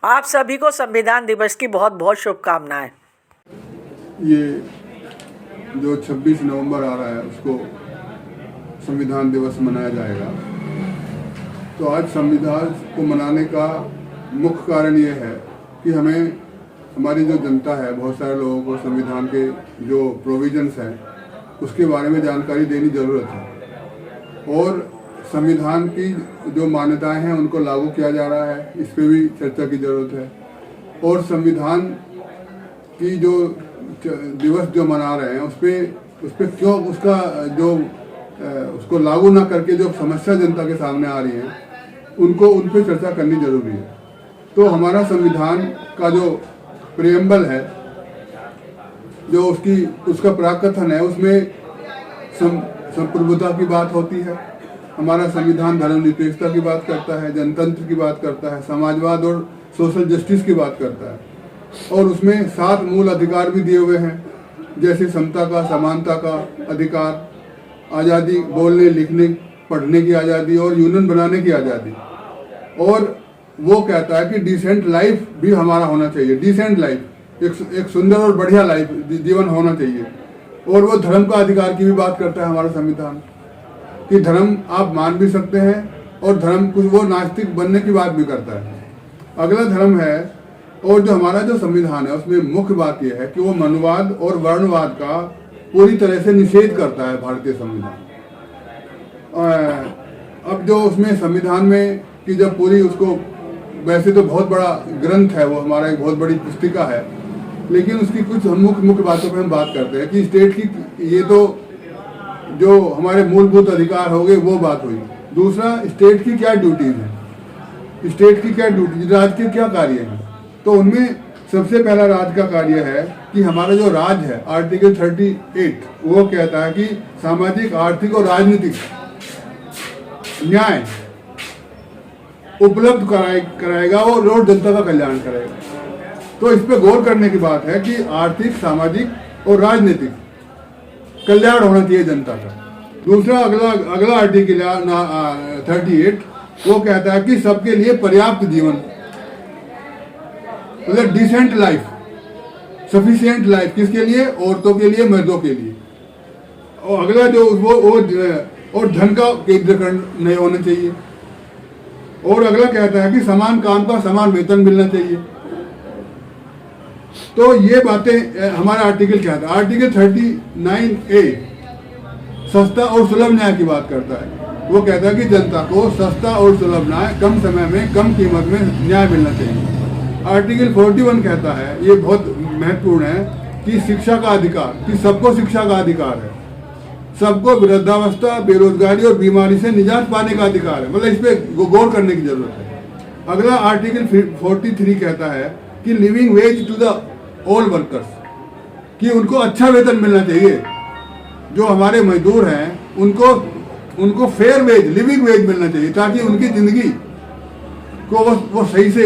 आप सभी को संविधान दिवस की बहुत बहुत शुभकामनाएं। ये जो 26 नवंबर आ रहा है उसको संविधान दिवस मनाया जाएगा। तो आज संविधान को मनाने का मुख्य कारण ये है कि हमें हमारी जो जनता है, बहुत सारे लोगों को संविधान के जो प्रोविजंस हैं उसके बारे में जानकारी देनी ज़रूरत है और संविधान की जो मान्यताएं हैं उनको लागू किया जा रहा है, इस पर भी चर्चा की ज़रूरत है। और संविधान की जो दिवस जो मना रहे हैं उस पर क्यों उसका जो उसको लागू ना करके जो समस्या जनता के सामने आ रही हैं उन पर चर्चा करनी जरूरी है। तो हमारा संविधान का जो प्रियम्बल है, जो उसका प्राकथन है, उसमें संप्रभुता की बात होती है। हमारा संविधान धर्मनिरपेक्षता की बात करता है, जनतंत्र की बात करता है, समाजवाद और सोशल जस्टिस की बात करता है। और उसमें 7 मूल अधिकार भी दिए हुए हैं, जैसे समता का, समानता का अधिकार, आज़ादी, बोलने लिखने पढ़ने की आज़ादी और यूनियन बनाने की आज़ादी। और वो कहता है कि डिसेंट लाइफ भी हमारा होना चाहिए, डिसेंट लाइफ, एक सुंदर और बढ़िया लाइफ जीवन होना चाहिए। और वो धर्म का अधिकार की भी बात करता है हमारा संविधान, कि धर्म आप मान भी सकते हैं और धर्म कुछ वो नास्तिक बनने की बात भी करता है। अगला धर्म है। और जो हमारा जो संविधान है उसमें मुख्य बात यह है कि वो मनुवाद और वर्णवाद का पूरी तरह से निषेध करता है भारतीय संविधान। अब जो उसमें संविधान में कि जब पूरी उसको, वैसे तो बहुत बड़ा ग्रंथ है वो, हमारा एक बहुत बड़ी पुस्तिका है, लेकिन उसकी कुछ मुख्य बातों पे हम बात करते हैं कि स्टेट की, ये तो जो हमारे मूलभूत अधिकार हो गए वो बात हुई। दूसरा, स्टेट की क्या ड्यूटीज हैं, स्टेट की क्या ड्यूटी, राज्य के क्या कार्य हैं। तो उनमें सबसे पहला राज्य का कार्य है कि हमारा जो राज्य है, आर्टिकल 38 वो कहता है कि सामाजिक, आर्थिक और राजनीतिक न्याय उपलब्ध कराएगा और जनता का कल्याण करेगा। तो इस पे गौर करने की बात है कि आर्थिक, सामाजिक और राजनीतिक कल्याण होना चाहिए जनता का। दूसरा, अगला आर्टिकल 38 वो कहता है कि सबके लिए पर्याप्त जीवन, मतलब डिसेंट लाइफ, सफिशिएंट लाइफ, किसके लिए? औरतों के लिए, मर्दों के लिए। और अगला जो वो और धन का केंद्रीकरण नहीं होना चाहिए। और अगला कहता है कि समान काम का समान वेतन मिलना चाहिए। तो ये बातें हमारा आर्टिकल कहता है। आर्टिकल 39A सस्ता और सुलभ न्याय की बात करता है। वो कहता है कि जनता को सस्ता और सुलभ न्याय, कम समय में, कम कीमत में न्याय मिलना चाहिए। आर्टिकल 41 कहता है, ये बहुत महत्वपूर्ण है, कि शिक्षा का अधिकार, कि सबको शिक्षा का अधिकार है, सबको वृद्धावस्था, बेरोजगारी और बीमारी से निजात पाने का अधिकार है। मतलब इस पे गौर करने की जरूरत है। अगला आर्टिकल 43 कहता है कि living wage to the all workers, कि उनको अच्छा वेतन मिलना चाहिए। जो हमारे मजदूर हैं उनको फेयर वेज, लिविंग वेज मिलना चाहिए, ताकि उनकी जिंदगी को वो सही से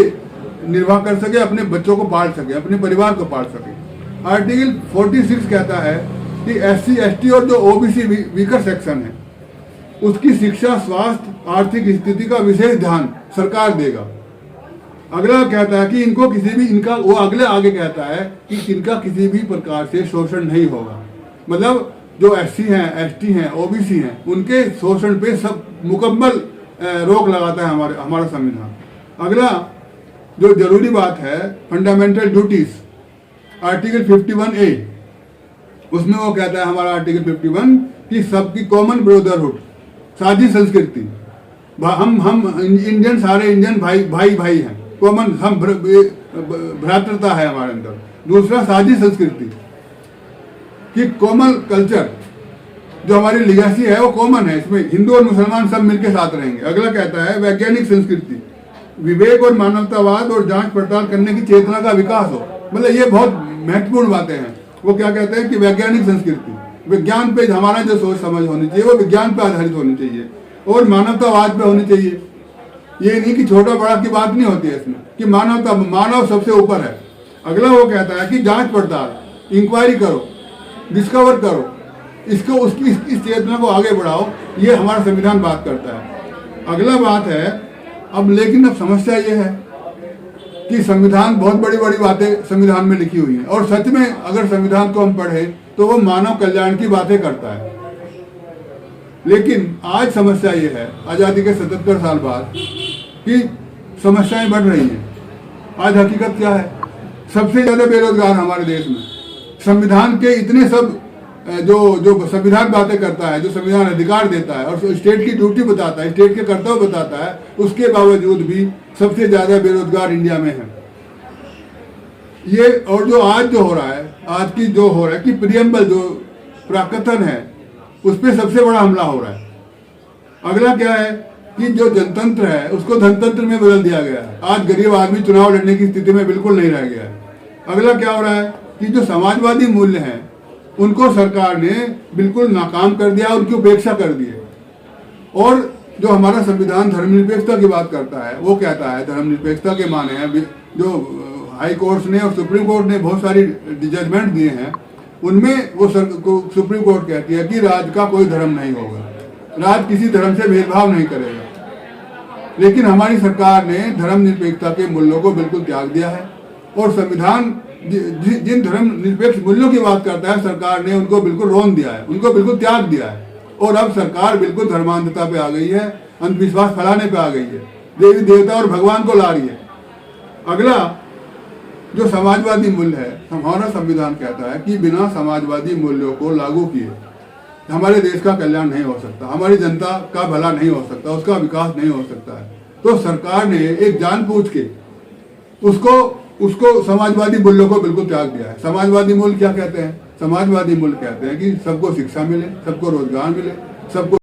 निर्वाह कर सके, अपने बच्चों को पाल सके, अपने परिवार को पाल सके। आर्टिकल 46 कहता है कि SC, ST और जो OBC वीकर सेक्शन है उसकी शिक्षा, स्वास्थ्य, आर्थिक स्थिति का विशेष ध्यान सरकार देगा। अगला कहता है कि इनको किसी भी, इनका वो आगे कहता है कि इनका किसी भी प्रकार से शोषण नहीं होगा। मतलब जो SC हैं, ST हैं, OBC हैं, उनके शोषण पे सब मुकम्मल रोक लगाता है हमारा संविधान। अगला जो जरूरी बात है, फंडामेंटल ड्यूटीज, आर्टिकल 51A, उसमें वो कहता है हमारा आर्टिकल 51 कि सबकी कॉमन ब्रदरहुड, साझी संस्कृति, हम इंडियन, सारे इंडियन भाई हैं, कॉमन, हम भ्रातृता है हमारे अंदर। दूसरा, साझी संस्कृति, कि कॉमन कल्चर, जो हमारी लिगेसी है वो कॉमन है, इसमें हिंदू और मुसलमान सब मिलकर साथ रहेंगे। अगला कहता है वैज्ञानिक संस्कृति, विवेक और मानवतावाद और जांच पड़ताल करने की चेतना का विकास हो। मतलब ये बहुत महत्वपूर्ण बातें हैं। वो क्या कहते हैं कि वैज्ञानिक संस्कृति, विज्ञान पे हमारा जो सोच समझ होनी चाहिए वो विज्ञान पे आधारित होनी चाहिए और मानवतावाद पे होनी चाहिए। ये नहीं कि छोटा बड़ा की बात नहीं होती है इसमें, कि मानव सबसे ऊपर है। अगला वो कहता है कि जांच पड़ताल, इंक्वायरी करो, डिस्कवर करो, इसको इस चेतना को आगे बढ़ाओ। ये हमारा संविधान बात करता है। अगला बात है, अब समस्या ये है कि संविधान, बहुत बड़ी बड़ी बातें संविधान में लिखी हुई हैं और सच में अगर संविधान को हम पढ़ें तो वो मानव कल्याण की बातें करता है। लेकिन आज समस्या ये है, आज़ादी के 77 साल बाद, कि समस्याएं बढ़ रही हैं। आज हकीकत क्या है? सबसे ज़्यादा बेरोजगार हमारे देश में। संविधान के इतने सब जो संविधान बातें करता है, जो संविधान अधिकार देता है और स्टेट की ड्यूटी बताता है, स्टेट के कर्तव्य बताता है, उसके बावजूद भी सबसे ज्यादा बेरोजगार इंडिया में है। ये और जो आज जो हो रहा है, आज की जो हो रहा है कि प्रियम्बल जो प्राकथन है उस पर सबसे बड़ा हमला हो रहा है। अगला क्या है कि जो जनतंत्र है उसको धनतंत्र में बदल दिया गया है। आज गरीब आदमी चुनाव लड़ने की स्थिति में बिल्कुल नहीं रह गया है। अगला क्या हो रहा है कि जो समाजवादी मूल्य हैं उनको सरकार ने बिल्कुल नाकाम कर दिया, उनकी उपेक्षा कर दी है। और जो हमारा संविधान धर्मनिरपेक्षता की बात करता है, वो कहता है धर्मनिरपेक्षता के माने हैं, जो हाई कोर्ट ने और सुप्रीम कोर्ट ने बहुत सारी जजमेंट दिए हैं, उनमें वो सुप्रीम कोर्ट कहती है कि राज्य का कोई धर्म नहीं होगा, राज्य किसी धर्म से भेदभाव नहीं करेगा। लेकिन हमारी सरकार ने धर्मनिरपेक्षता के मूल्यों को बिल्कुल त्याग दिया है और संविधान जिन धर्म निरपेक्ष मूल्यों की बात करता है, सरकार ने उनको बिल्कुल रोन दिया है, उनको बिल्कुल त्याग दिया है। और अब सरकार बिल्कुल धर्मांधता पे आ गई है, अंधविश्वास फैलाने पे आ गई है, देवी देवता और भगवान को ला रही है। अगला जो समाजवादी मूल्य है, हमारा संविधान कहता है कि बिना समाजवादी मूल्यों को लागू किए हमारे देश का कल्याण नहीं हो सकता, हमारी जनता का भला नहीं हो सकता, उसका विकास नहीं हो सकता है। तो सरकार ने एक जानबूझ के उसको समाजवादी मूल्यों को बिल्कुल त्याग दिया है। समाजवादी मूल्य क्या कहते हैं? समाजवादी मूल्य कहते हैं कि सबको शिक्षा मिले, सबको रोजगार मिले, सबको